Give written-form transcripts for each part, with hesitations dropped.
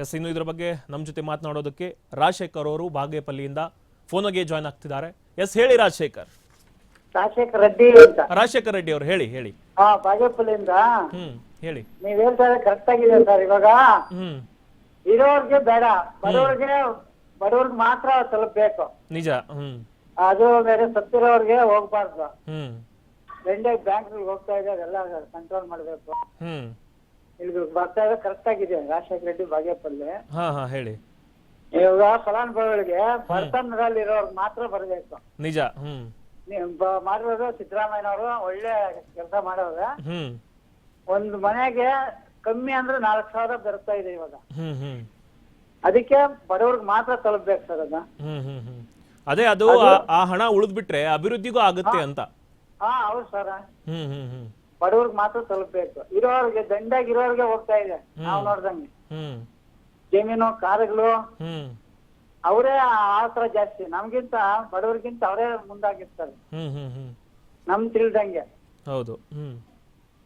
S, ಇನ್ನು ಇದ್ರ ಬಗ್ಗೆ ನಮ್ಮ ಜೊತೆ ಮಾತನಾಡೋದಕ್ಕೆ ರಾಜಶೇಖರ್ ಅವರು ಬಾಗೇಪಲ್ಲಿಯಿಂದ ಫೋನ್ಗೆ ಜಾಯ್ನ್ ಆಗ್ತಿದ್ದಾರೆ. ಎಸ್, ಹೇಳಿ ರಾಜಶೇಖರ್. ರಾಜಶೇಖರ್ ರೆಡ್ಡಿ ಅಂತ. ರಾಜಶೇಖರ್ ರೆಡ್ಡಿ ಅವರು ಹೇಳಿ. ಬಾಗೇಪಲ್ಲಿಯಿಂದ. ಹೇಳಿ. ನೀವ್ ಹೇಳ್ತಾರೆ ಕರೆಕ್ಟ್ ಆಗಿದೆ ಸರ್. ಇವಾಗ ಇರೋರ್ಗೆ ಬೇಡ, ಬಡವ್ರಿಗೆ ಮಾತ್ರ ತಲುಪಬೇಕು. ನಿಜ. ಅದು ಬೇರೆ ಸತ್ತಿರೋರ್ಗೆ ಹೋಗ್ಬಾರ್ದು. ದಂಡೆ ಬ್ಯಾಂಕ್ ಹೋಗ್ತಾ ಇದೆ, ಅದೆಲ್ಲ ಕಂಟ್ರೋಲ್ ಮಾಡ್ಬೇಕು. ಇಲ್ಲಿ ಬರ್ತಾ ಇದೆ ಕರೆಕ್ಟ್ ಆಗಿದೆ. ರಾಜಶೇಖರ್ ರೆಡ್ಡಿ ಬಾಗೇಪಲ್ಲಿ. ಹೇಳಿ. ಇವಾಗ ಫಲಾನುಭವಿಗಳಿಗೆ ಬಡತನದಲ್ಲಿ ಇರೋರ್ಗೆ ಮಾತ್ರ ಬರಬೇಕು. ನಿಜ. ಮಾಡಿರೋದು ಸಿದ್ದರಾಮಯ್ಯನವರು ಒಳ್ಳೆ ಕೆಲಸ ಮಾಡೋರೆ. ಒಂದು ಮನೆಗೆ ಕಮ್ಮಿ ಅಂದ್ರೆ 4,000 ಬರ್ತಾ ಇದೆ ಇವಾಗ. ಅದಕ್ಕೆ ಬಡವ್ರಿಗೆ ಮಾತ್ರ ತಲುಪಬೇಕು ಸರ್ ಅದ. ಅದೇ ಅದು ಆ ಹಣ ಉಳಿದ್ಬಿಟ್ರೆ ಅಭಿವೃದ್ಧಿಗೂ ಆಗುತ್ತೆ ಅಂತ. ಹೌದು ಸರ್. ಬಡವ್ರಿಗೆ ಮಾತ್ರ ತಲುಪಬೇಕು. ಇರೋರ್ಗೆ ದಂಡಾಗಿರೋರ್ಗೆ ಹೋಗ್ತಾ ಇದೆ ನಾವು ನೋಡ್ದಂಗೆ. ಜಮೀನು ಕಾರುಗಳು ಅವರೇ ಆತರ ಜಾಸ್ತಿ. ನಮ್ಗಿಂತ ಬಡವ್ರಿಗಿಂತ ಅವರೇ ಮುಂದಾಗಿರ್ತಾರೆ ನಮ್ ತಿಳಿದಂಗೆ. ಹೌದು.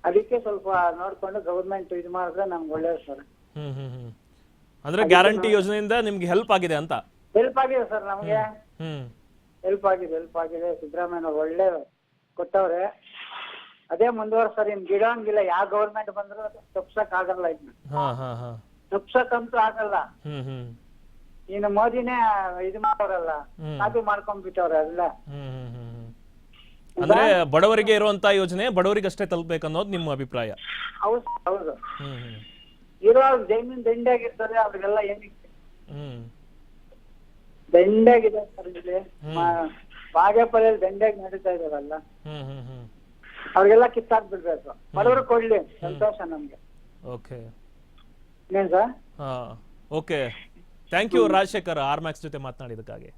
ಅದಕ್ಕೆ ಸ್ವಲ್ಪ ನೋಡ್ಕೊಂಡು ಗವರ್ಮೆಂಟ್ ಇದು ಮಾಡಿದ್ರೆ ನಮ್ಗೆ ಒಳ್ಳೇದು ಸರ್. ಅಂದ್ರೆ ಗ್ಯಾರಂಟಿ ಯೋಜನೆಯಿಂದ ನಿಮ್ಗೆ ಹೆಲ್ಪ್ ಆಗಿದೆ ಅಂತ. ಹೆಲ್ಪ್ ಆಗಿದೆ ಸರ್ ನಮ್ಗೆ. ಹೆಲ್ಪ್ ಆಗಿದೆ. ಸಿದ್ದರಾಮಯ್ಯ ಒಳ್ಳೆ ಕೊಟ್ಟವ್ರೆ. ಅದೇ ಮುಂದುವರ್ಸರ್. ಇನ್ ಗಿಡಂಗಿಲ್ಲ. ಯಾವ ಗವರ್ಮೆಂಟ್ ಬಂದ್ರು ತಪ್ಸಕ್ ಆಗಲ್ಲ. ಇದ್ನ ತಪ್ಸಕ್ಕಂತೂ ಆಗಲ್ಲ. ಇನ್ನು ಮೋದಿನೇ ಇದು ಮಾಡೋರಲ್ಲ, ಕಾಪಿ ಮಾಡ್ಕೊಂಡ್ಬಿಟ್ಟವ್ರೆ ಎಲ್ಲ. ಅಂದ್ರೆ ಬಡವರಿಗೆ ಇರುವಂತ ಯೋಜನೆ ಬಡವರಿಗಷ್ಟೇ ತಲುಪಬೇಕನ್ನೋದು ನಿಮ್ಮ ಅಭಿಪ್ರಾಯ? ಹೌದು. ಇರೋ ಜಮೀನ್ ದಂಡೆಯಾಗಿರ್ತಾರೆ ಅವ್ರಿಗೆಲ್ಲ ಏನಿದೆ ದಂಡೆಯಾಗಿದೆ ಸರ್. ಇಲ್ಲಿ ಬಾಗೇಪಲ್ಲಿಯಲ್ಲಿ ದಂಡೆಯಾಗಿ ನಡೀತಾ ಇದಾರಲ್ಲ, ಅವ್ರಿಗೆಲ್ಲ ಕಿತ್ತಾಕ್ಬಿಡ್ಬೇಕು. ಬಡವರು ಕೊಡ್ಲಿ, ಸಂತೋಷ ನಮ್ಗೆ. ಓಕೆ. ಏನ್ sir? Okay, thank you Rajashekhar, R Max ಜೊತೆ ಮಾತನಾಡಿದಕ್ಕಾಗಿ.